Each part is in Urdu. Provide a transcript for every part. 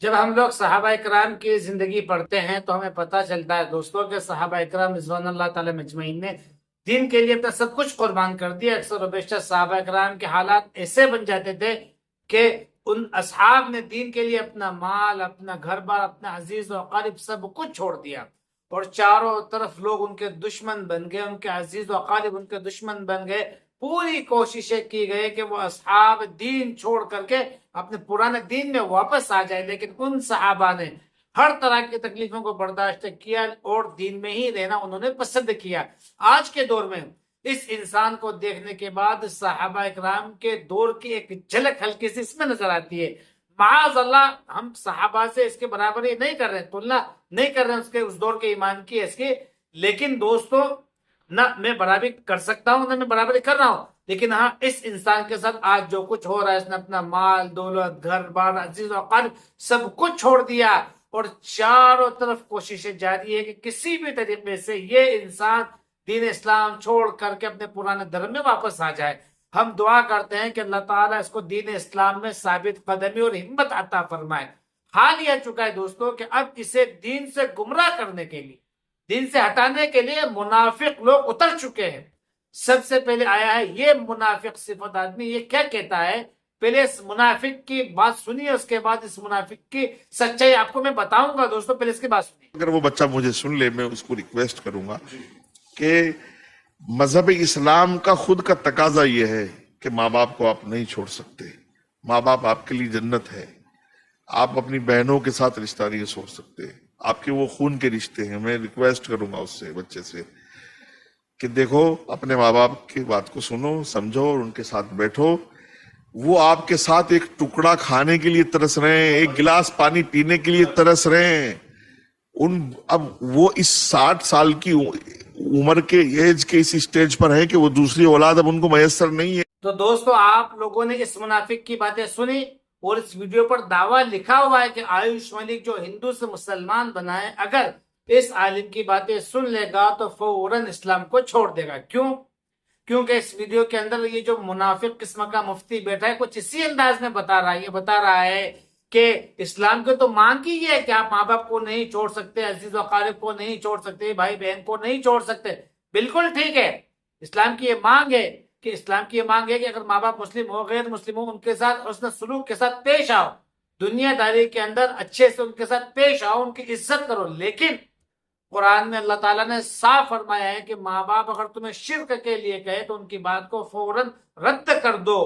جب ہم لوگ صحابہ اکرام کی زندگی پڑھتے ہیں تو ہمیں پتہ چلتا ہے دوستوں کہ صحابہ اکرام رضوان اللہ تعالی مجمعین نے دین کے لیے اپنا سب کچھ قربان کر دیا۔ اکثر و بیشتر صحابہ اکرام کے حالات ایسے بن جاتے تھے کہ ان اصحاب نے دین کے لیے اپنا مال، اپنا گھر بار، اپنا عزیز و اقارب سب کچھ چھوڑ دیا، اور چاروں طرف لوگ ان کے دشمن بن گئے، ان کے عزیز و اقارب ان کے دشمن بن گئے۔ پوری کوششیں کی گئی کہ وہ اصحاب دین چھوڑ کر کے اپنے پرانے دین میں واپس آ جائے، لیکن ان صحابہ نے ہر طرح کی تکلیفوں کو برداشت کیا اور دین میں ہی رہنا انہوں نے پسند کیا۔ آج کے دور میں اس انسان کو دیکھنے کے بعد صحابہ اکرام کے دور کی ایک جھلک ہلکی سی اس میں نظر آتی ہے۔ معاذ اللہ، ہم صحابہ سے اس کے برابری نہیں کر رہے، تلنا نہیں کر رہے اس دور کے ایمان کی اس کی، لیکن دوستو نہ میں برابری کر سکتا ہوں نہ میں برابری کر رہا ہوں، لیکن ہاں اس انسان کے ساتھ آج جو کچھ ہو رہا ہے، اس نے اپنا مال، دولت، گھر بار، عزیز و اقارب سب کچھ چھوڑ دیا، اور چاروں طرف کوششیں جاری ہے کہ کسی بھی طریقے سے یہ انسان دین اسلام چھوڑ کر کے اپنے پرانے دھرم میں واپس آ جائے۔ ہم دعا کرتے ہیں کہ اللہ تعالیٰ اس کو دین اسلام میں ثابت قدمی اور ہمت عطا فرمائے۔ حال یہ چکا ہے دوستو کہ اب اسے دین سے گمراہ کرنے کے لیے، دین سے ہٹانے کے لیے منافق لوگ اتر چکے ہیں۔ سب سے پہلے آیا ہے یہ منافق صفت آدمی، یہ کیا کہتا ہے؟ پہلے اس منافق کی بات سنیے، اس کے بعد اس منافق کی سچائی آپ کو میں بتاؤں گا۔ دوستو پہلے اس کی بات سنیے۔ اگر وہ بچہ مجھے سن لے، میں اس کو ریکویسٹ کروں گا کہ مذہب اسلام کا خود کا تقاضا یہ ہے کہ ماں باپ کو آپ نہیں چھوڑ سکتے، ماں باپ آپ کے لیے جنت ہے، آپ اپنی بہنوں کے ساتھ رشتہ نہیں چھوڑ سکتے، آپ کے وہ خون کے رشتے ہیں۔ میں ریکویسٹ کروں گا اس سے، بچے سے، کہ دیکھو اپنے ماں باپ کی بات کو سنو، سمجھو اور ان کے ساتھ بیٹھو۔ وہ آپ کے ساتھ ایک ٹکڑا کھانے کے لیے ترس رہے ہیں، ایک گلاس پانی پینے کے لیے ترس رہے ہیں۔ اب وہ اس 60 سال کی عمر کے ایج کے اس اسٹیج پر ہے کہ وہ دوسری اولاد اب ان کو میسر نہیں ہے۔ تو دوستو آپ لوگوں نے اس منافق کی باتیں سنی، اور اس ویڈیو پر دعویٰ لکھا ہوا ہے کہ آیوش ملک جو ہندو سے مسلمان بنا ہے، اگر اس عالم کی باتیں سن لے گا تو فوراً اسلام کو چھوڑ دے گا۔ کیوں؟ کیونکہ اس ویڈیو کے اندر یہ جو منافق قسم کا مفتی بیٹھا ہے کچھ اسی انداز میں بتا رہا ہے کہ اسلام کے تو مانگ ہی یہ ہے کہ آپ ماں باپ کو نہیں چھوڑ سکتے، عزیز و اقارب کو نہیں چھوڑ سکتے، بھائی بہن کو نہیں چھوڑ سکتے۔ بالکل ٹھیک ہے، اسلام کی یہ مانگ ہے کہ اگر ماں باپ مسلم ہو، غیر مسلم ہو، ان کے ساتھ حسن سلوک کے ساتھ پیش آؤ، دنیا داری کے اندر اچھے سے ان کے ساتھ پیش آؤ، ان کی عزت کرو۔ لیکن قرآن میں اللہ تعالیٰ نے صاف فرمایا ہے کہ ماں باپ اگر تمہیں شرک کے لیے کہے تو ان کی بات کو فوراً رد کر دو۔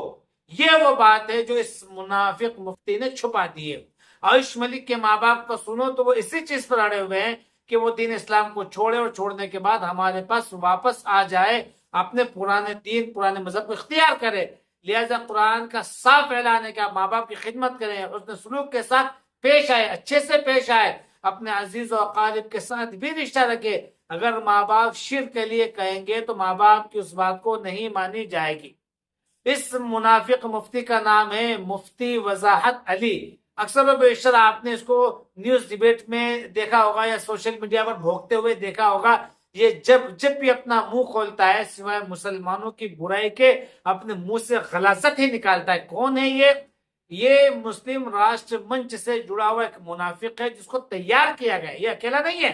یہ وہ بات ہے جو اس منافق مفتی نے چھپا دی ہے۔ آیوش ملک کے ماں باپ کو سنو تو وہ اسی چیز پر اڑے ہوئے ہیں کہ وہ دین اسلام کو چھوڑے، اور چھوڑنے کے بعد ہمارے پاس واپس آ جائے، اپنے پرانے دین، پرانے مذہب کو اختیار کرے۔ لہذا قرآن کا صاف اعلان ہے کہ آپ ماں باپ کی خدمت کریں، حسن سلوک کے ساتھ پیش آئے، اچھے سے پیش آئے، اپنے عزیز و اقارب کے ساتھ بھی رشتہ رکھے۔ اگر ماں باپ شرک کے لیے کہیں گے تو ماں باپ کی اس بات کو نہیں مانی جائے گی۔ اس منافق مفتی کا نام ہے مفتی وضاحت علی۔ اکثر و بیشتر آپ نے اس کو نیوز ڈیبیٹ میں دیکھا ہوگا یا سوشل میڈیا پر بھوکتے ہوئے دیکھا ہوگا۔ یہ جب بھی اپنا منہ کھولتا ہے سوائے مسلمانوں کی برائی کے اپنے منہ سے غلاظت ہی نکالتا ہے۔ کون ہے یہ مسلم راشٹر منچ سے جڑا ہوا ایک منافق ہے جس کو تیار کیا گیا، یہ اکیلا نہیں ہے۔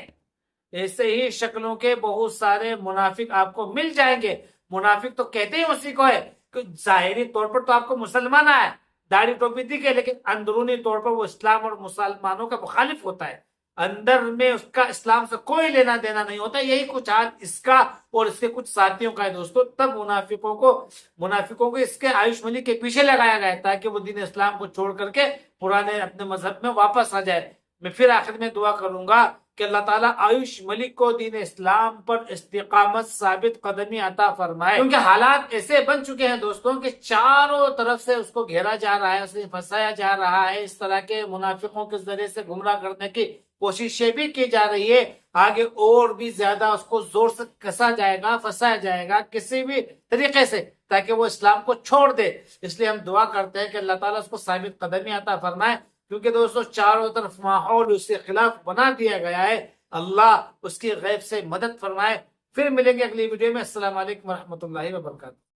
ایسے ہی شکلوں کے بہت سارے منافق آپ کو مل جائیں گے۔ منافق تو کہتے ہی اسی کو ہے کہ ظاہری طور پر تو آپ کو مسلمان ہے، داڑھی ٹوپی دکھے، لیکن اندرونی طور پر وہ اسلام اور مسلمانوں کا مخالف ہوتا ہے۔ اندر میں اس کا اسلام سے کوئی لینا دینا نہیں ہوتا۔ یہی کچھ حال اس کا اور اس کے کچھ ساتھیوں کا ہے دوستو۔ تب منافقوں کو اس کے آیوش ملک کے پیچھے لگایا گیا تاکہ وہ دین اسلام کو چھوڑ کر کے پرانے اپنے مذہب میں واپس آ جائے۔ میں پھر آخر میں دعا کروں گا کہ اللہ تعالیٰ آیوش ملک کو دین اسلام پر استقامت، ثابت قدمی عطا فرمائے، کیونکہ حالات ایسے بن چکے ہیں دوستوں کہ چاروں طرف سے اس کو گھیرا جا رہا ہے، اسے پھنسایا جا رہا ہے، اس طرح کے منافقوں کے ذریعے سے گمراہ کرنے کی کوششیں بھی کی جا رہی ہے۔ آگے اور بھی زیادہ اس کو زور سے کسا جائے گا، پھنسایا جائے گا کسی بھی طریقے سے تاکہ وہ اسلام کو چھوڑ دے۔ اس لیے ہم دعا کرتے ہیں کہ اللہ تعالیٰ اس کو ثابت قدمی عطا فرمائے، کیونکہ دوستو چاروں طرف ماحول اس کے خلاف بنا دیا گیا ہے۔ اللہ اس کی غیب سے مدد فرمائے۔ پھر ملیں گے اگلی ویڈیو میں۔ السلام علیکم ورحمۃ اللہ وبرکاتہ۔